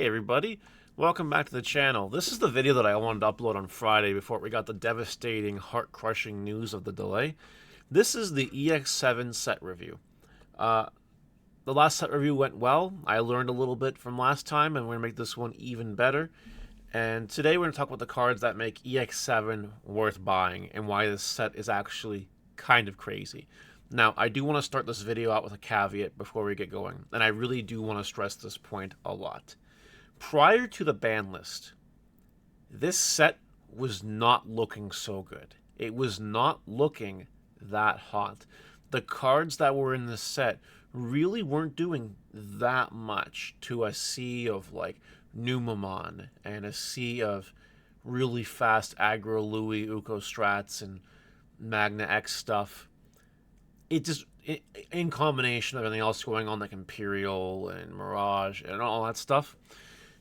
Hey everybody, welcome back to the channel. This is the video that I wanted to upload on Friday before we got the devastating, heart-crushing news of the delay. This is the EX7 set review. The last set review went well. I learned a little bit from last time, and we're going to make this one even better. And today we're going to talk about the cards that make EX7 worth buying and why this set is actually kind of crazy. Now, I do want to start this video out with a caveat before we get going, and I really do want to stress this point a lot. Prior to the ban list, this set was not looking so good. It was not looking that hot. The cards that were in this set really weren't doing that much to a sea of like Numamon and a sea of really fast aggro Louis Uko strats and Magna X stuff. In combination with everything else going on like Imperial and Mirage and all that stuff,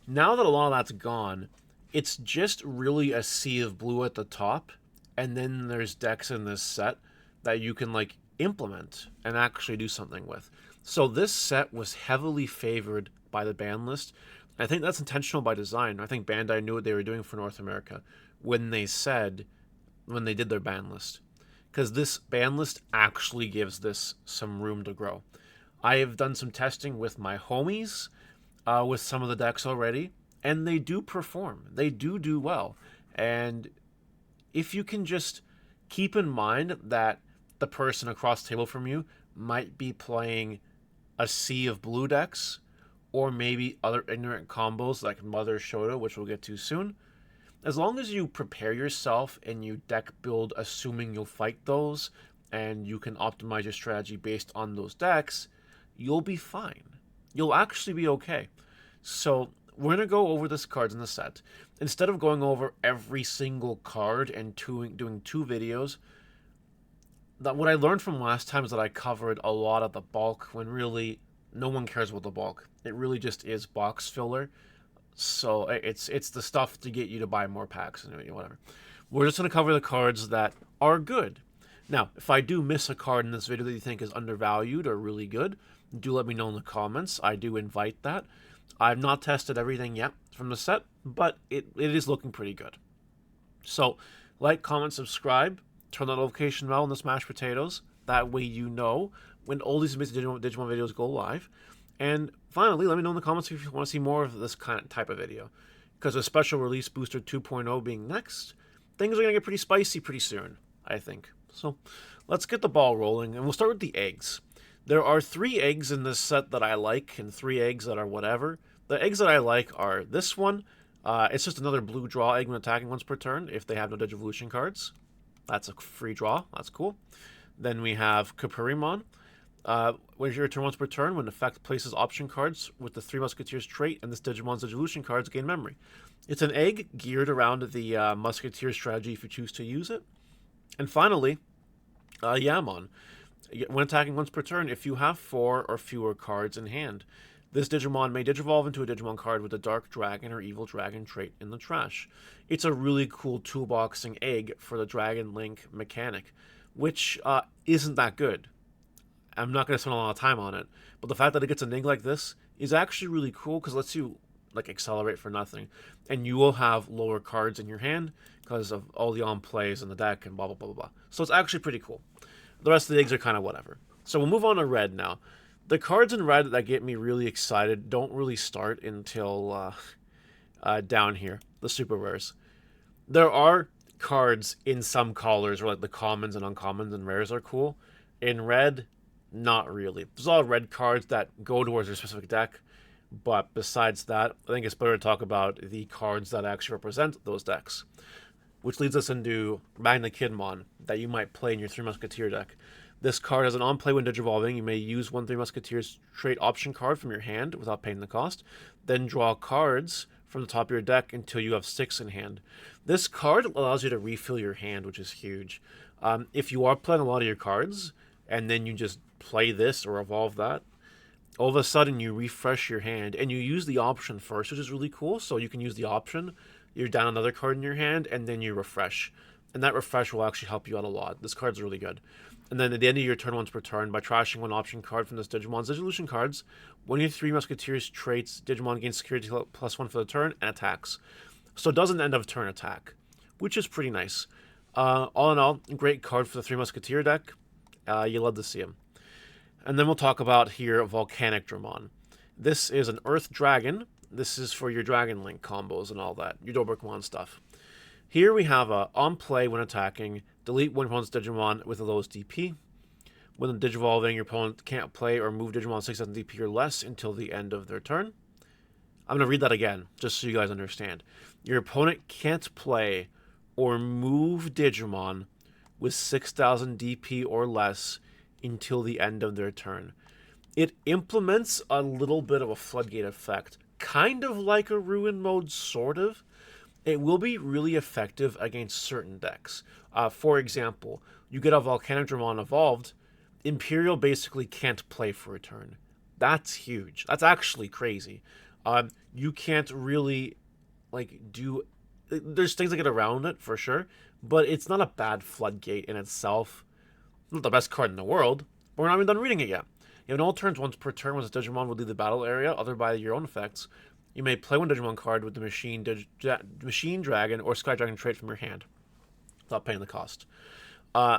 now that a lot of that's gone, it's just really a sea of blue at the top, and then there's decks in this set that you can like implement and actually do something with. So this set was heavily favored by the ban list. I think that's intentional by design. I think Bandai knew what they were doing for North America when they did their ban list. Because this ban list actually gives this some room to grow. I have done some testing with my homies with some of the decks already, and they do perform. They do well. And if you can just keep in mind that the person across the table from you might be playing a sea of blue decks, or maybe other ignorant combos like Mother Shoto, which we'll get to soon, as long as you prepare yourself and you deck build assuming you'll fight those and you can optimize your strategy based on those decks, you'll be fine. You'll actually be okay. So we're going to go over this cards in the set. Instead of going over every single card and doing two videos, what I learned from last time is that I covered a lot of the bulk when really no one cares about the bulk. It really just is box filler. So it's the stuff to get you to buy more packs and whatever. We're just going to cover the cards that are good. Now, if I do miss a card in this video that you think is undervalued or really good, do let me know in the comments. I do invite that. I've not tested everything yet from the set, but it is looking pretty good. So, like, comment, subscribe, turn the notification bell on the smashed potatoes. That way you know when all these amazing Digimon videos go live. And finally, let me know in the comments if you want to see more of this kind of type of video. Because with Special Release Booster 2.0 being next, things are going to get pretty spicy pretty soon, I think. So let's get the ball rolling, and we'll start with the eggs. There are 3 eggs in this set that I like, and 3 eggs that are whatever. The eggs that I like are this one. It's just another blue draw egg when attacking once per turn if they have no Digivolution cards. That's a free draw. That's cool. Then we have Kapurimon. When your turn once per turn, when effect places option cards with the 3 Musketeers trait and this Digimon's Digivolution cards gain memory. It's an egg geared around the Musketeer strategy if you choose to use it. And finally, Yamon. When attacking once per turn, if you have 4 or fewer cards in hand, this Digimon may Digivolve into a Digimon card with a Dark Dragon or Evil Dragon trait in the trash. It's a really cool toolboxing egg for the Dragon Link mechanic, which isn't that good. I'm not going to spend a lot of time on it, but the fact that it gets an egg like this is actually really cool because it lets you like accelerate for nothing, and you will have lower cards in your hand because of all the on-plays in the deck and blah, blah, blah, blah, blah. So it's actually pretty cool. The rest of the eggs are kind of whatever. So we'll move on to red now. The cards in red that get me really excited don't really start until down here, the super rares. There are cards in some colors where like the commons and uncommons and rares are cool. In red, not really. There's a lot of red cards that go towards a specific deck, but besides that, I think it's better to talk about the cards that actually represent those decks. Which leads us into Magna Kidmon that you might play in your 3 Musketeer deck. This card has an on-play when Digivolving. You may use 1 3 Musketeers trait option card from your hand without paying the cost. Then draw cards from the top of your deck until you have 6 in hand. This card allows you to refill your hand, which is huge. If you are playing a lot of your cards, and then you just play this or evolve that, all of a sudden you refresh your hand, and you use the option first, which is really cool. So you can use the option, you're down another card in your hand, and then you refresh. And that refresh will actually help you out a lot. This card's really good. And then at the end of your turn, once per turn, by trashing one option card from this Digimon's Digivolution cards, one of your 3 Musketeers traits Digimon gains security +1 for the turn and attacks. So it does an end of turn attack, which is pretty nice. All in all, great card for the 3 Musketeer deck. You love to see him. And then we'll talk about here Volcanic Dramon. This is an Earth Dragon. This is for your Dragon Link combos and all that, your Dobrikmon stuff. Here we have a on play when attacking, delete one opponent's Digimon with the lowest DP. When Digivolving, your opponent can't play or move Digimon 6,000 DP or less until the end of their turn. I'm going to read that again, just so you guys understand. Your opponent can't play or move Digimon with 6,000 DP or less until the end of their turn. It implements a little bit of a floodgate effect, kind of like a Ruin mode, sort of. It will be really effective against certain decks. For example, you get a Volcanic Dramon evolved, Imperial basically can't play for a turn. That's huge. That's actually crazy. You can't really, do... There's things that get around it, for sure, but it's not a bad floodgate in itself. Not the best card in the world, but we're not even done reading it yet. You have all turns once per turn once a Digimon will leave the battle area, other by your own effects. You may play one Digimon card with the Machine Dragon or Sky Dragon trait from your hand, without paying the cost.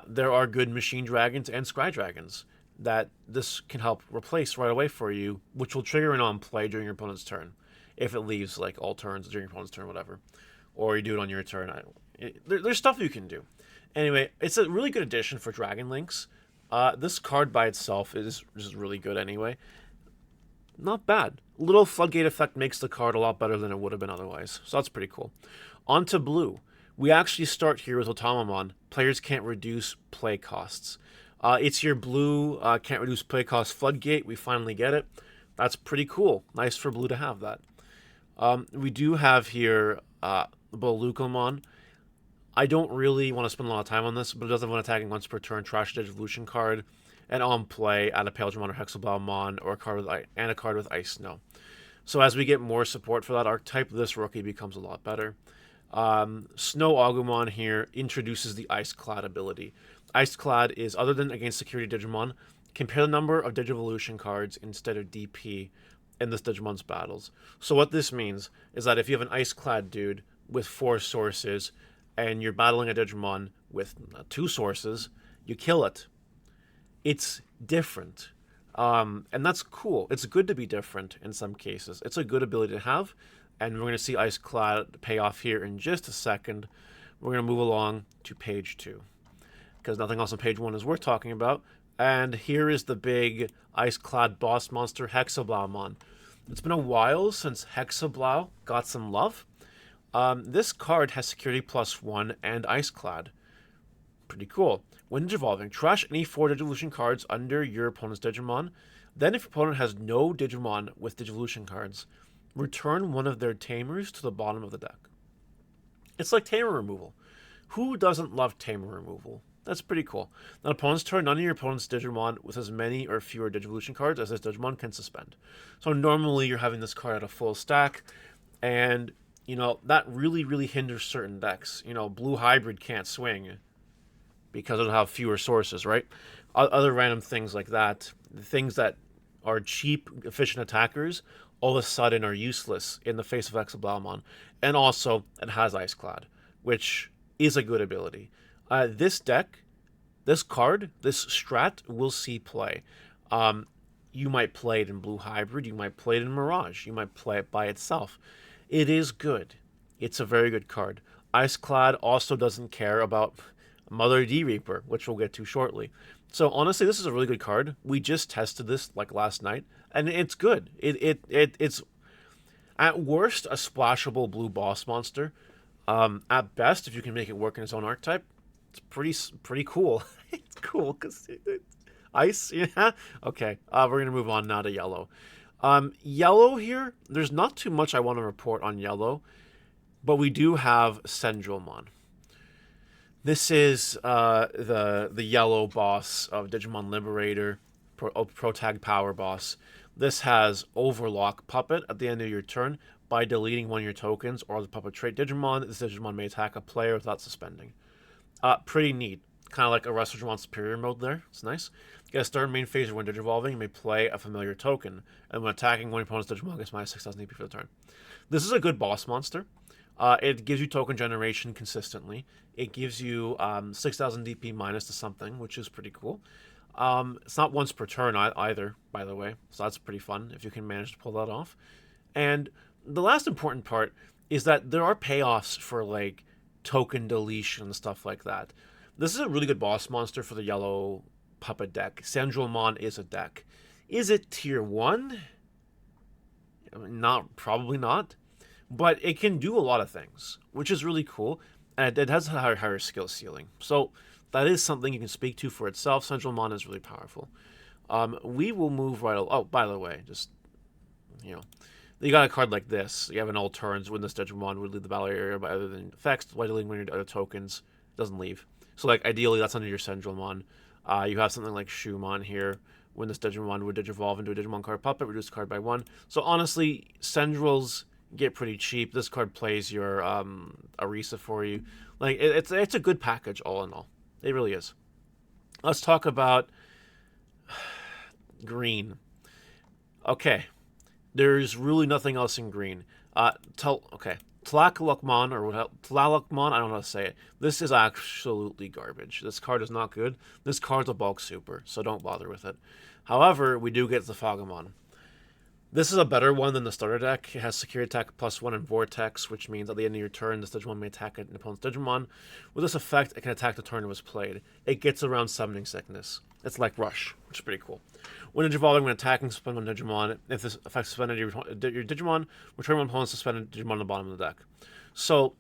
There are good Machine Dragons and Sky Dragons that this can help replace right away for you, which will trigger an on play during your opponent's turn, if it leaves all turns during your opponent's turn, whatever, or you do it on your turn. There's stuff you can do. Anyway, it's a really good addition for Dragon Links. This card by itself is just really good anyway. Not bad. Little floodgate effect makes the card a lot better than it would have been otherwise. So that's pretty cool. On to blue. We actually start here with Otamamon. Players can't reduce play costs. It's your blue can't reduce play cost floodgate. We finally get it. That's pretty cool. Nice for blue to have that. We do have here Bolukamon. I don't really want to spend a lot of time on this, but it does have one attacking once per turn, trash Digivolution card, and on play, add a Pale Dramon or Hexablaumon, or a card with Ice Snow. So as we get more support for that archetype, this rookie becomes a lot better. Snow Agumon here introduces the Ice Clad ability. Ice Clad is, other than against security Digimon, compare the number of Digivolution cards instead of DP in this Digimon's battles. So what this means is that if you have an Ice Clad dude with 4 sources, and you're battling a Digimon with 2 sources, you kill it. It's different. And that's cool. It's good to be different in some cases. It's a good ability to have, and we're going to see Ice Clad pay off here in just a second. We're going to move along to page 2, because nothing else on page 1 is worth talking about. And here is the big Ice Clad boss monster, Hexablaumon. It's been a while since Hexablau got some love. This card has security +1 and Ice Clad. Pretty cool. When Digivolving, trash any 4 Digivolution cards under your opponent's Digimon. Then if your opponent has no Digimon with Digivolution cards, return one of their Tamers to the bottom of the deck. It's like Tamer removal. Who doesn't love Tamer removal? That's pretty cool. On opponent's turn, none of your opponent's Digimon with as many or fewer Digivolution cards as this Digimon can suspend. So normally you're having this card at a full stack, and that really, really hinders certain decks. Blue Hybrid can't swing because it'll have fewer sources, right? Other random things like that, things that are cheap, efficient attackers, all of a sudden are useless in the face of Hexablaumon. And also, it has Ice Clad, which is a good ability. This deck, this card, this strat will see play. You might play it in Blue Hybrid, you might play it in Mirage, you might play it by itself. It is good. It's a very good card. Ice Clad also doesn't care about Mother D Reaper, which we'll get to shortly. So honestly, this is a really good card. We just tested this last night, and it's good. It's at worst a splashable blue boss monster. At best, if you can make it work in its own archetype, it's pretty cool. It's cool because ice. Yeah. Okay. We're gonna move on now to yellow. Yellow here, there's not too much I want to report on yellow, but we do have Sendromon. This is the yellow boss of Digimon Liberator, Protag Power Boss. This has Overlock Puppet at the end of your turn. By deleting one of your tokens or the puppet trait Digimon, this Digimon may attack a player without suspending. Pretty neat. Kind of like a Wrestler Digimon Superior mode there. It's nice. Get a start main phase when Digivolving, you may play a familiar token. And when attacking, one opponent's Digimon gets minus 6,000 EP for the turn. This is a good boss monster. It gives you token generation consistently. It gives you 6,000 DP minus to something, which is pretty cool. It's not once per turn either, by the way. So that's pretty fun if you can manage to pull that off. And the last important part is that there are payoffs for, like, token deletion and stuff like that. This is a really good boss monster for the yellow puppet deck. Sandromon is a deck. Is it tier 1? Probably not. But it can do a lot of things, which is really cool. And it has a higher skill ceiling. So that is something you can speak to for itself. Sandromon is really powerful. We will move right... Oh, by the way, just, you know... You got a card like this. You have an all turns when this Digimon would leave the battle area by other than effects, while dealing with other tokens. It doesn't leave. So, like, ideally, that's under your Sandromon. You have something like Shumon here. When this Digimon would Digivolve into a Digimon card puppet, reduce the card by 1. So, honestly, Sandrels get pretty cheap. This card plays your Arisa for you. Like, it's a good package, all in all. It really is. Let's talk about green. Okay. There's really nothing else in green. Tlakalukmon, or Tlalukmon, I don't know how to say it. This is absolutely garbage. This card is not good. This card's a bulk super, so don't bother with it. However, we do get the Fogamon. This is a better one than the starter deck. It has Security Attack +1 and Vortex, which means at the end of your turn, this Digimon may attack an opponent's Digimon. With this effect, it can attack the turn it was played. It gets around Summoning Sickness. It's like Rush, which is pretty cool. When Digivolving, when attacking, suspend one Digimon. If this effect suspended your Digimon, return one opponent's suspended Digimon on the bottom of the deck. So,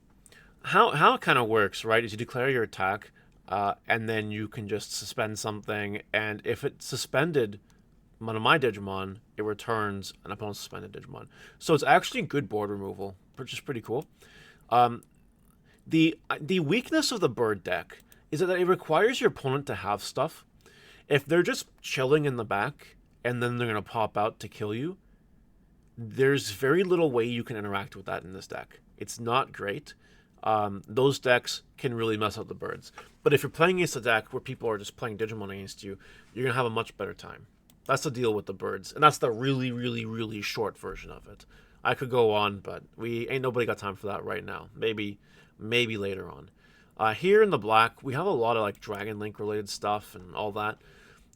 how it kind of works, right, is you declare your attack, and then you can just suspend something, and if it's suspended one of my Digimon, it returns an opponent's suspended Digimon. So it's actually good board removal, which is pretty cool. The weakness of the bird deck is that it requires your opponent to have stuff. If they're just chilling in the back and then they're going to pop out to kill you, there's very little way you can interact with that in this deck. It's not great. Those decks can really mess up the birds. But if you're playing against a deck where people are just playing Digimon against you, you're going to have a much better time. That's the deal with the birds. And that's the really, really, really short version of it. I could go on, but ain't nobody got time for that right now. Maybe later on. Here in the black, we have a lot of like Dragon Link related stuff and all that.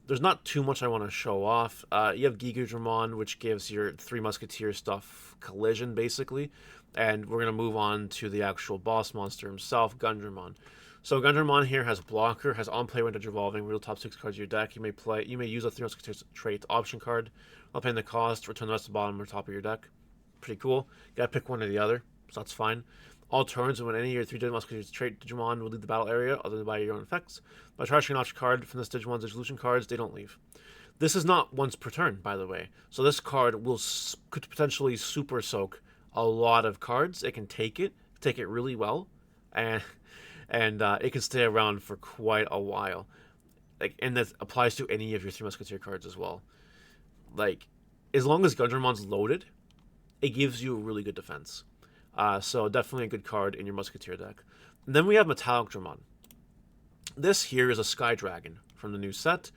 There's not too much I want to show off. You have Gigudramon, which gives your 3 Musketeer stuff collision, basically. And we're going to move on to the actual boss monster himself, Gundramon. So Gundramon here has Blocker, has On Play when Digivolving, reveal top 6 cards of your deck. You may use a 3 Musketeer trait option card. While paying the cost, return the rest to the bottom or top of your deck. Pretty cool. You gotta pick one or the other, so that's fine. All turns, when any of your 3 Musketeer trait Digimon will leave the battle area, other than by your own effects. By charging an option card from this Digimon's Dissolution cards, they don't leave. This is not once per turn, by the way. So this card could potentially super soak a lot of cards. It can take it really well, and it can stay around for quite a while. And that applies to any of your 3 Musketeer cards as well. Like, as long as Gundramon's loaded, it gives you a really good defense. So definitely a good card in your Musketeer deck. And then we have Metallic Dramon. This here is a Sky Dragon from the new set.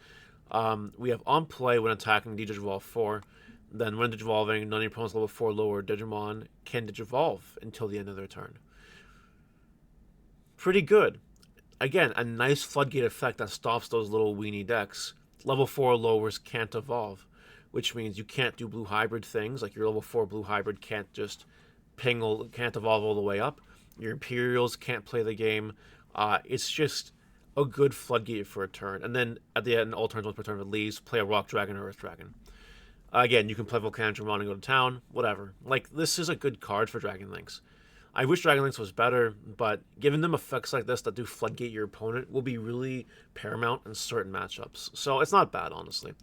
We have On Play when attacking Digivolve 4. Then when Digivolving, none of your opponent's level 4 lower Digimon can Digivolve until the end of their turn. Pretty good. Again, a nice floodgate effect that stops those little weenie decks. Level 4 lowers can't evolve, which means you can't do blue hybrid things. Like your level 4 blue hybrid can't just can't evolve all the way up. Your Imperials can't play the game. It's just a good floodgate for a turn. And then at the end, all turns once per turn, it leaves, play a Rock Dragon or Earth Dragon. Again, you can play Volcanic Dramon and go to town, whatever. Like, this is a good card for Dragon Links. I wish Dragon Links was better, but giving them effects like this that do floodgate your opponent will be really paramount in certain matchups. So it's not bad, honestly.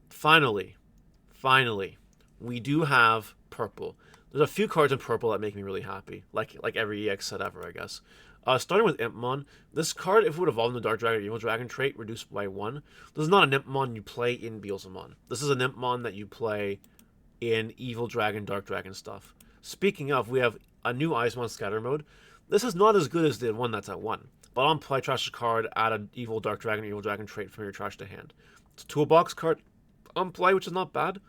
Finally, we do have purple. There's a few cards in purple that make me really happy, like every EX set ever, I guess. Starting with Impmon, this card, if it would evolve into Dark Dragon or Evil Dragon trait, reduced by 1. This is not an Impmon you play in Beelzemon. This is an Impmon that you play in Evil Dragon, Dark Dragon stuff. Speaking of, we have a new Eismon Scatter mode. This is not as good as the one that's at 1. but on play, trash a card, add an evil Dark Dragon or evil Dragon trait from your trash to hand. It's a toolbox card on play, which is not bad,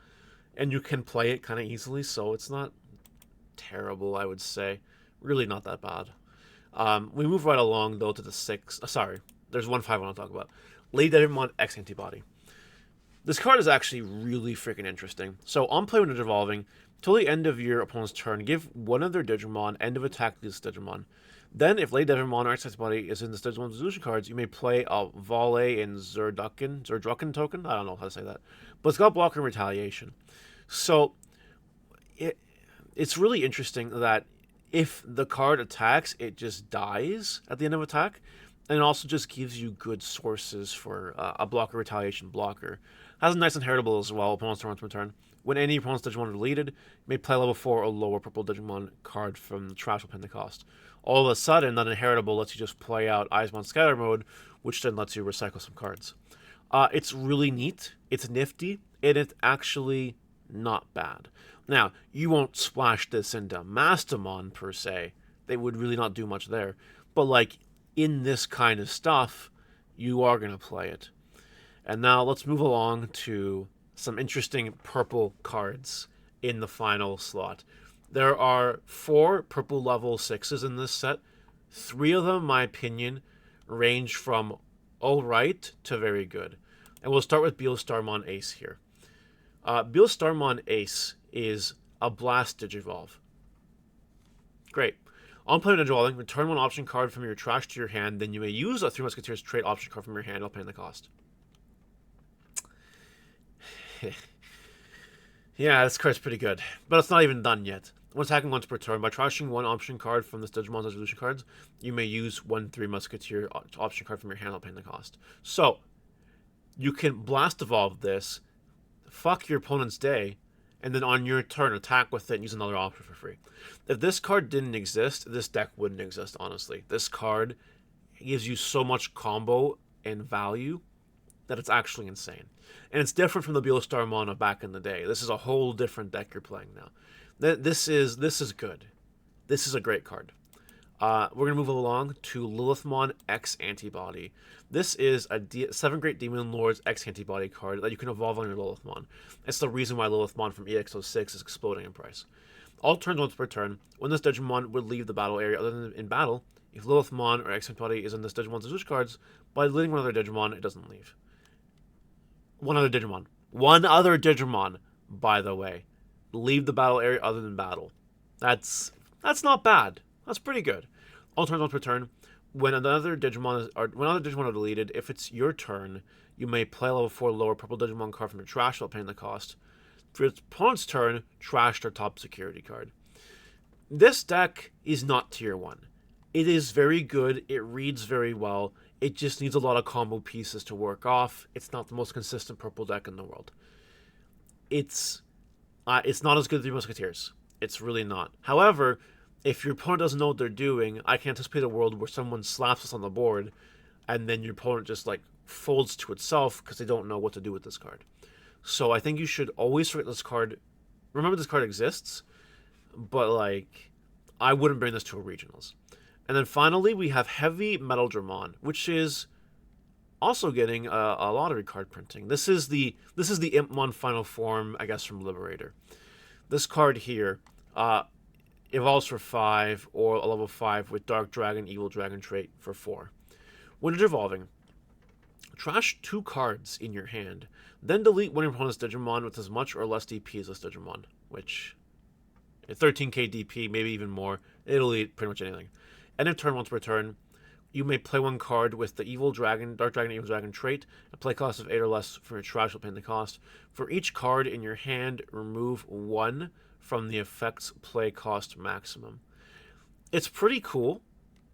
and you can play it kind of easily, so it's not terrible, I would say. Really not that bad. We move right along, though, to the 6. Sorry, there's 1-5 I want to talk about. Lady Digimon X Antibody. This card is actually really freaking interesting. So, on play when it's evolving, till the end of your opponent's turn, give one of their Digimon end of attack to this Digimon. Then, if Lady Digimon or X Antibody is in this Digimon's resolution cards, you may play a Vale and Zerdrucken token. I don't know how to say that. But it's got blocker and retaliation. So, it's really interesting that if the card attacks, it just dies at the end of attack. And it also just gives you good sources for a blocker retaliation blocker. Has a nice inheritable as well, opponent's turn to return. When any opponent's Digimon are deleted, you may play level 4 or lower purple Digimon card from the trash will pin the cost. All of a sudden, that inheritable lets you just play out Eismon Scatter Mode, which then lets you recycle some cards. It's really neat, it's nifty, and it's actually not bad. Now, you won't splash this into Mastamon per se. They would really not do much there. But like, in this kind of stuff, you are going to play it. And now let's move along to some interesting purple cards in the final slot. There are 4 purple level 6s in this set. 3 of them, in my opinion, range from alright to very good. And we'll start with Beelstarmon Ace here. Beelstarmon Ace is a Blast Digivolve. Great. On play Digivolving, return 1 option card from your trash to your hand, then you may use a 3 Musketeers trait option card from your hand while paying the cost. Yeah, this card's pretty good, but it's not even done yet. When attacking once per turn, by trashing 1 option card from this Digimon's resolution cards, you may use 1 3 Musketeer option card from your hand while paying the cost. So, you can Blast Evolve this, fuck your opponent's day, and then on your turn, attack with it and use another option for free. If this card didn't exist, this deck wouldn't exist, honestly. This card gives you so much combo and value that it's actually insane. And it's different from the Beelstarmon of back in the day. This is a whole different deck you're playing now. This is good. This is a great card. We're going to move along to Lilithmon X Antibody. This is a 7 Great Demon Lords X Antibody card that you can evolve on your Lilithmon. It's the reason why Lilithmon from EX6 is exploding in price. All turns once per turn, when this Digimon would leave the battle area other than in battle, if Lilithmon or X Antibody is in this Digimon's resolution cards, by deleting one other Digimon, it doesn't leave. One other Digimon, by the way. Leave the battle area other than battle. That's not bad. That's pretty good. All turns once per turn. When other Digimon are deleted, if it's your turn, you may play level 4 lower purple Digimon card from your trash while paying the cost. For its opponent's turn, trash their top security card. This deck is not tier 1. It is very good. It reads very well. It just needs a lot of combo pieces to work off. It's not the most consistent purple deck in the world. It's not as good as the Musketeers. It's really not. However, if your opponent doesn't know what they're doing, I can anticipate a world where someone slaps us on the board, and then your opponent just like folds to itself because they don't know what to do with this card. So I think you should always forget this card. Remember this card exists, but like I wouldn't bring this to a regionals. And then finally we have Heavy Metal Dramon, which is also getting a lottery card printing. This is the Impmon final form, I guess, from Liberator. This card here evolves for 5 or a level 5 with Dark Dragon, Evil Dragon trait for 4. When it's evolving, trash 2 cards in your hand, then delete one of your opponent's Digimon with as much or less DP as this Digimon, which 13k DP, maybe even more. It'll eat pretty much anything. End of turn once per turn, you may play 1 card with the Evil Dragon, Dark Dragon, Evil Dragon trait, a play cost of 8 or less from your trash will pay the cost. For each card in your hand, remove 1 from the effect's play cost maximum. It's pretty cool.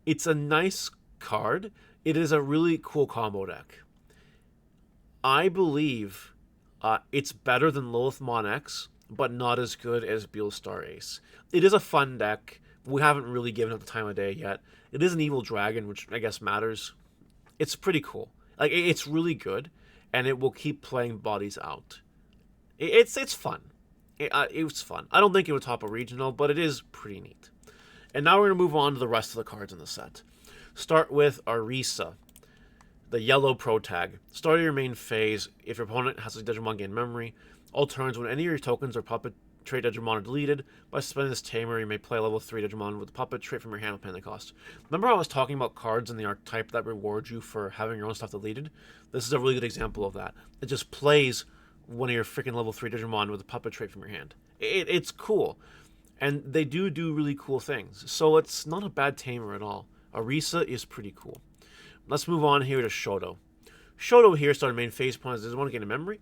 It's a nice card. It is a really cool combo deck. I believe it's better than Lilithmon X, but not as good as Beelstar Ace. It is a fun deck. We haven't really given it the time of day yet. It is an Evil Dragon, which I guess matters. It's pretty cool. Like, it's really good, and it will keep playing bodies out. It's fun. It's fun. I don't think it would top a regional, but it is pretty neat. And now we're going to move on to the rest of the cards in the set. Start with Arisa, the yellow pro tag. Start of your main phase. If your opponent has a Digimon gain memory, all turns when any of your tokens or puppet trait Digimon are deleted. By spending this Tamer, you may play a level 3 Digimon with the puppet trait from your hand paying the cost. Remember how I was talking about cards in the archetype that reward you for having your own stuff deleted? This is a really good example of that. It just plays one of your freaking level 3 Digimon with a puppet trait from your hand. It's cool. And they do really cool things. So it's not a bad Tamer at all. Arisa is pretty cool. Let's move on here to Shoto. Shoto here started main phase point as Digimon gain a memory.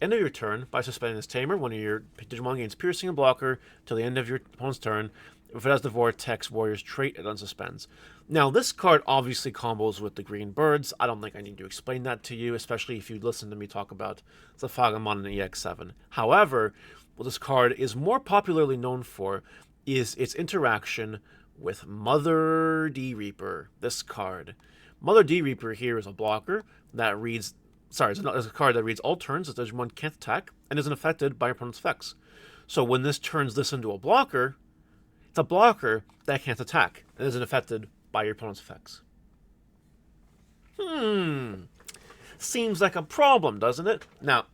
End of your turn, by suspending this Tamer, one of your Digimon gains Piercing and Blocker till the end of your opponent's turn. If it has the Vortex Warrior's trait, it unsuspends. Now, this card obviously combos with the Green Birds. I don't think I need to explain that to you, especially if you listen to me talk about the Fagamon and the EX7. However, what this card is more popularly known for is its interaction with Mother D Reaper. This card. Mother D Reaper here is a blocker that reads... Sorry, it's a card that reads all turns that Digimon can't attack and isn't affected by your opponent's effects. So when this turns this into a blocker, it's a blocker that can't attack and isn't affected by your opponent's effects. Seems like a problem, doesn't it? Now,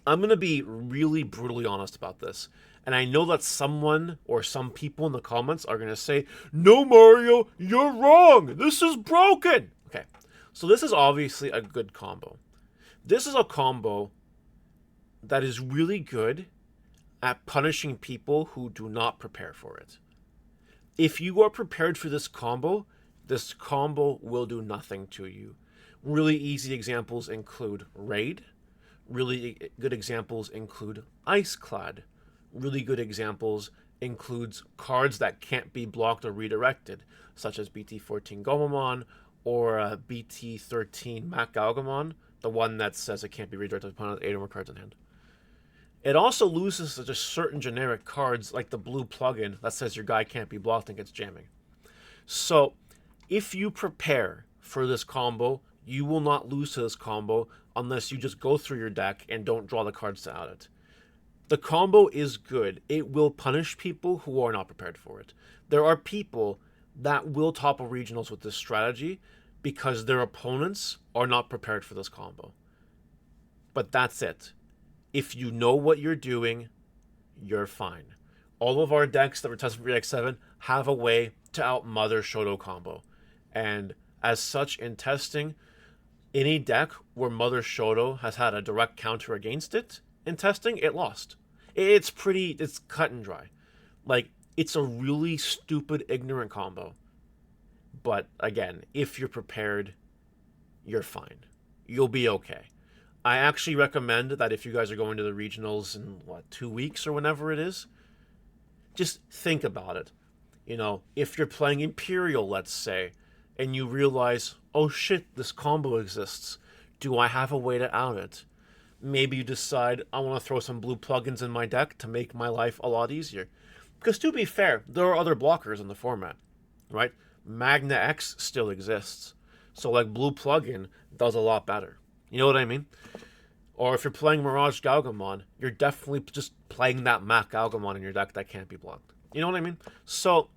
I'm going to be really brutally honest about this. And I know that someone or some people in the comments are going to say, "No, Mario, you're wrong. This is broken." Okay, so this is obviously a good combo. This is a combo that is really good at punishing people who do not prepare for it. If you are prepared for this combo will do nothing to you. Really easy examples include Raid. Really good examples include Iceclad. Really good examples includes cards that can't be blocked or redirected, such as BT14 Gomamon or BT13 Mac Galgamon, the one that says it can't be redirected upon 8 or more cards in hand. It also loses to just certain generic cards, like the blue plugin that says your guy can't be blocked and gets jamming. So, if you prepare for this combo, you will not lose to this combo unless you just go through your deck and don't draw the cards to out it. The combo is good. It will punish people who are not prepared for it. There are people that will topple regionals with this strategy because their opponents are not prepared for this combo. But that's it. If you know what you're doing, you're fine. All of our decks that were tested for EX7 have a way to outmother Shoto combo. And as such, in testing, any deck where Mother Shoto has had a direct counter against it, in testing, it lost. It's cut and dry. Like, it's a really stupid, ignorant combo. But again, if you're prepared, you're fine. You'll be okay. I actually recommend that if you guys are going to the regionals in, 2 weeks or whenever it is, just think about it. You know, if you're playing Imperial, let's say, and you realize, oh shit, this combo exists. Do I have a way to out it? Maybe you decide, I want to throw some blue plugins in my deck to make my life a lot easier. Because to be fair, there are other blockers in the format, right? Magna X still exists. So like blue plugin does a lot better. You know what I mean? Or if you're playing Mirage Galgamon, you're definitely just playing that Mac Galgamon in your deck that can't be blocked. You know what I mean? So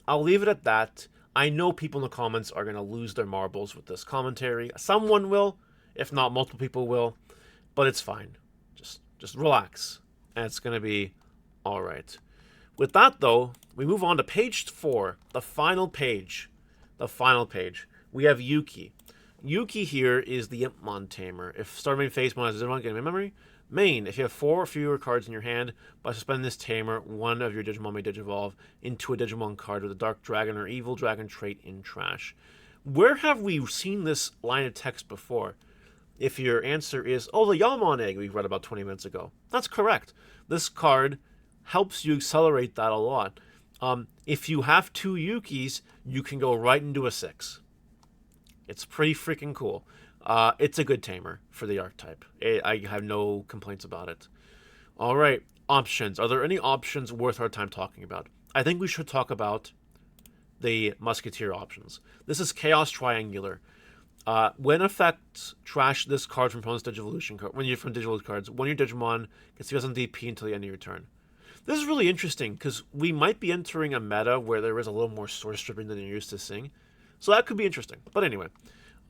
I'll leave it at that. I know people in the comments are going to lose their marbles with this commentary. Someone will, if not multiple people will, but it's fine. Just relax, and it's going to be all right. With that, though, we move on to page 4, the final page. The final page. We have Yuki. Yuki here is the Impmon Tamer. If start main phase one has a Digimon gain memory, main, if you have 4 or fewer cards in your hand, by suspending this Tamer, one of your Digimon may Digivolve into a Digimon card with a Dark Dragon or Evil Dragon trait in trash. Where have we seen this line of text before? If your answer is, oh, the Yamon Egg we read about 20 minutes ago. That's correct. This card helps you accelerate that a lot. If you have 2 Yukis, you can go right into a 6. It's pretty freaking cool. It's a good tamer for the archetype. I have no complaints about it. All right, options. Are there any options worth our time talking about? I think we should talk about the Musketeer options. This is Chaos Triangular. When effects trash this card from opponent's Digivolution card, when you're from Digivolution cards, one of your Digimon gets to on DP until the end of your turn. This is really interesting because we might be entering a meta where there is a little more source stripping than you're used to seeing. So that could be interesting. But anyway,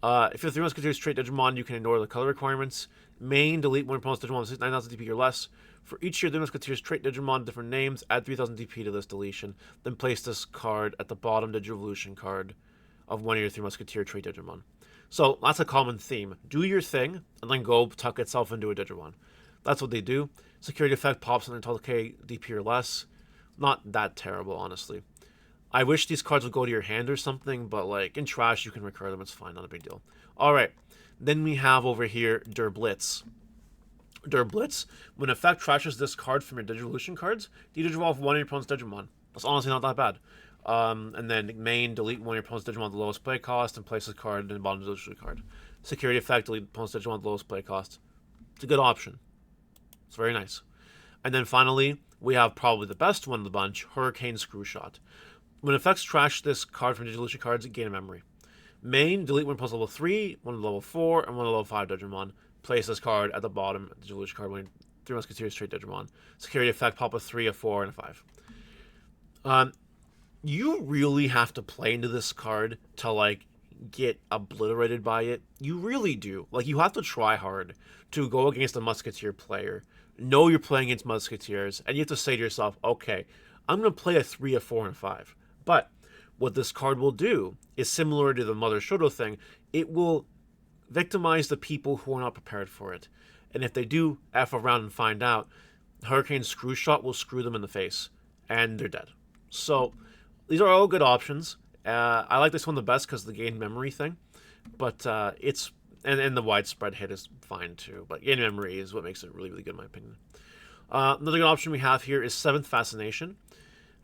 if you're 3 Musketeers trait Digimon, you can ignore the color requirements. Main, delete one opponent's Digimon with 9,000 DP or less. For each of your 3 Musketeers trait Digimon, different names, add 3,000 DP to this deletion. Then place this card at the bottom Digivolution card of one of your 3 Musketeer trait Digimon. So that's a common theme. Do your thing, and then go tuck itself into a Digimon. That's what they do. Security effect pops on until K DP or less. Not that terrible, honestly. I wish these cards would go to your hand or something, but like in trash, you can recur them. It's fine, not a big deal. All right. Then we have over here Der Blitz. Der Blitz, when effect trashes this card from your Digivolution cards, de-digivolve one of your opponent's Digimon. That's honestly not that bad. And then main, delete one of your opponent's Digimon at the lowest play cost and place this card in the bottom of the Digivolution card. Security effect, delete opponent's Digimon at the lowest play cost. It's a good option. It's very nice. And then finally, we have probably the best one of the bunch, Hurricane Screwshot. When effects trash this card from Digivolution cards, gain a memory. Main, delete one plus level 3, one level 4, and one level 5 Digimon. Place this card at the bottom of the Digivolution card when 3 Musketeers trait Digimon. Security effect, pop a 3, a 4, and a 5. You really have to play into this card to, like, get obliterated by it. You really do. Like, you have to try hard to go against a Musketeer player. Know you're playing against Musketeers, and you have to say to yourself, okay, I'm going to play a 3, a 4, and a 5. But what this card will do is similar to the Mother Shoto thing. It will victimize the people who are not prepared for it. And if they do F around and find out, Hurricane Screwshot will screw them in the face. And they're dead. So these are all good options. I like this one the best because of the gain memory thing. But it's... And the widespread hit is fine too. But gain memory is what makes it really, really good in my opinion. Another good option we have here is 7th Fascination.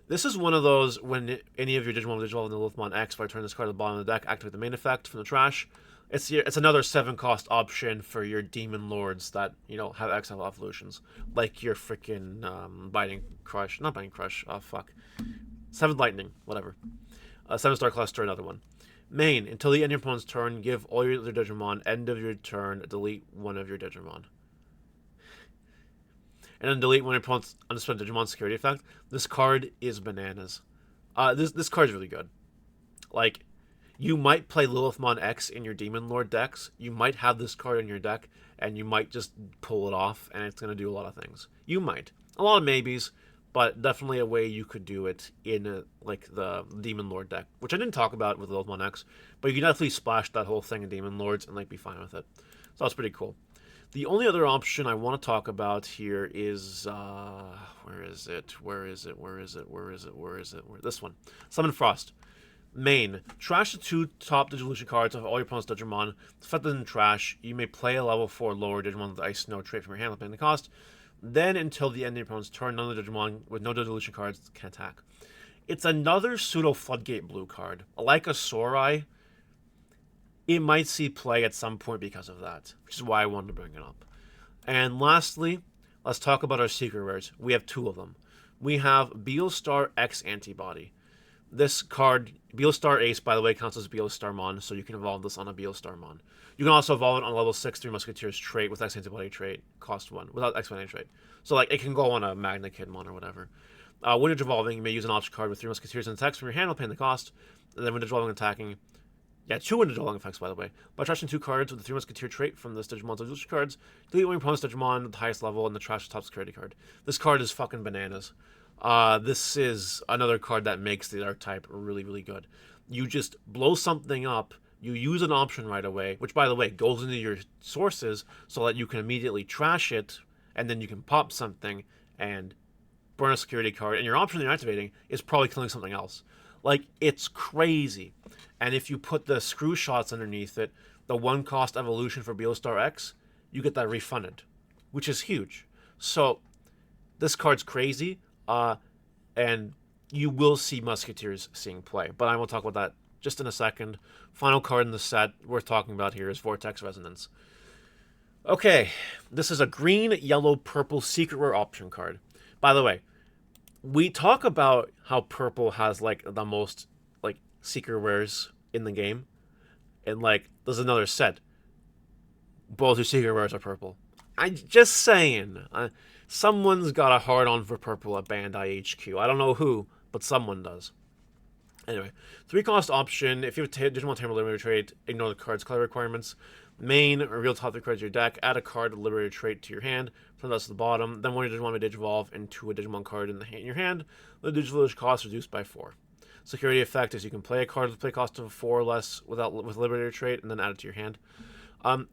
This is one of those when any of your Digimon will Digivolve in the Lithmon X, if I turn this card to the bottom of the deck, activate the main effect from the trash. It's another 7-cost option for your Demon Lords that, you know, have X evolutions. Like your freaking Biting Crush. Not Biting Crush. Oh, fuck. 7th Lightning. Whatever. 7-star Cluster, another one. Main, until the end of your opponent's turn, give all your other Digimon, end of your turn, delete one of your Digimon. And then delete one of your opponent's undisplayed Digimon security effect. This card is bananas. This card is really good. Like, you might play Lilithmon X in your Demon Lord decks. You might have this card in your deck, and you might just pull it off, and it's going to do a lot of things. You might. A lot of maybes, but definitely a way you could do it in, like, the Demon Lord deck, which I didn't talk about with Lilithmon X, but you can definitely splash that whole thing in Demon Lords and, like, be fine with it. So that's pretty cool. The only other option I want to talk about here is, where is it? This one. Summon Frost. Main. Trash the 2 top Digivolution cards of all your opponent's Digimon. Set them in trash. You may play a level 4 lower Digimon with Ice Snow trait from your hand, paying the cost. Then, until the end of your opponent's turn, none of the Digimon with no Digivolution cards can attack. It's another pseudo Floodgate blue card. Like a Sorai, it might see play at some point because of that, which is why I wanted to bring it up. And lastly, let's talk about our secret rares. We have 2 of them. We have Beelstar X Antibody. This card, Beelstar Ace, by the way, counts as Beelstar Mon, so you can evolve this on a Beelstar Mon. You can also evolve it on a level 6 3 Musketeers trait with X Antibody trait, cost 1, without X Antibody trait. So, like, it can go on a Magna Kid Mon or whatever. When you're evolving, you may use an option card with 3 Musketeers and attacks from your hand while paying the cost. And then when you're evolving and attacking, 2 individual effects, by the way. By trashing 2 cards with the 3 Musketeer trait from this Digimon's evolution cards, delete one of your opponent's Digimon at the highest level and the trash top security card. This card is fucking bananas. This is another card that makes the archetype really, really good. You just blow something up, you use an option right away, which, by the way, goes into your sources so that you can immediately trash it, and then you can pop something and burn a security card, and your option that you're activating is probably killing something else. Like, it's crazy. And if you put the screw shots underneath it, the 1-cost evolution for Beelstar X, you get that refunded, which is huge. So, this card's crazy, and you will see Musketeers seeing play. But I will talk about that just in a second. Final card in the set worth talking about here is Vortex Resonance. Okay, this is a green, yellow, purple secret rare option card. By the way, we talk about how purple has, like, the most, like, secret rares in the game. And, like, there's another set. Both your secret rares are purple. I'm just saying. Someone's got a hard-on for purple at Bandai HQ. I don't know who, but someone does. Anyway, 3 cost option. If you have a Digimon Tamer Liberator trait, ignore the card's color requirements. Main, reveal top 3 cards of your deck. Add a card Liberator trait to your hand from the to the bottom. Then when your Digimon may Digivolve into a Digimon card in your hand, the Digivolve cost reduced by 4. Security effect is you can play a card with play cost of 4 or less with Liberator trait, and then add it to your hand.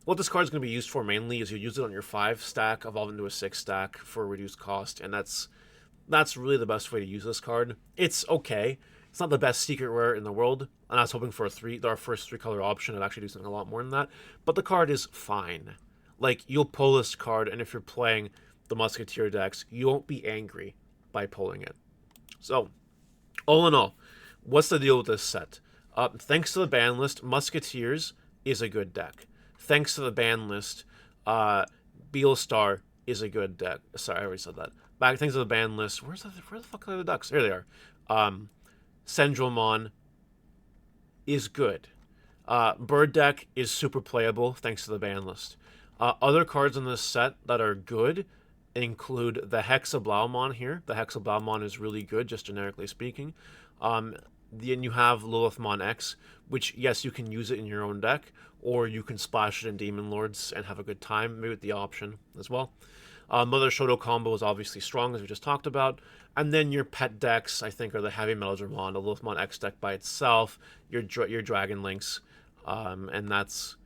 What this card is going to be used for mainly is you use it on your 5 stack, evolve into a 6 stack for a reduced cost, and that's really the best way to use this card. It's okay. It's not the best secret rare in the world, and I was hoping for our first 3-color option would actually do something a lot more than that. But the card is fine. Like, you'll pull this card, and if you're playing the Musketeer decks, you won't be angry by pulling it. So, all in all, what's the deal with this set? Thanks to the ban list, Musketeers is a good deck. Thanks to the ban list, Beelstar is a good deck. Sorry, I already said that. Thanks to the ban list, where the fuck are the ducks? Here they are. Sendromon is good. Bird deck is super playable thanks to the ban list. Other cards in this set that are good include the Hexablaumon here. The Hexablaumon is really good, just generically speaking. Then you have Lilithmon X, which, yes, you can use it in your own deck, or you can splash it in Demon Lords and have a good time, maybe with the option as well. Mother Shoto combo is obviously strong, as we just talked about. And then your pet decks, I think, are the Heavy Metal Dramon, the Lilithmon X deck by itself, your Dragon Links, and that's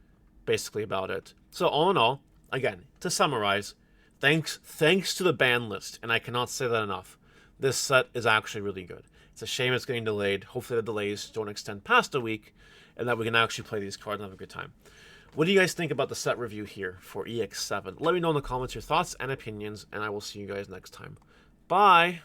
basically about it. So all in all, again, to summarize, thanks to the ban list, and I cannot say that enough, this set is actually really good. It's a shame it's getting delayed. Hopefully the delays don't extend past a week, and that we can actually play these cards and have a good time. What do you guys think about the set review here for EX7? Let me know in the comments your thoughts and opinions, and I will see you guys next time. Bye!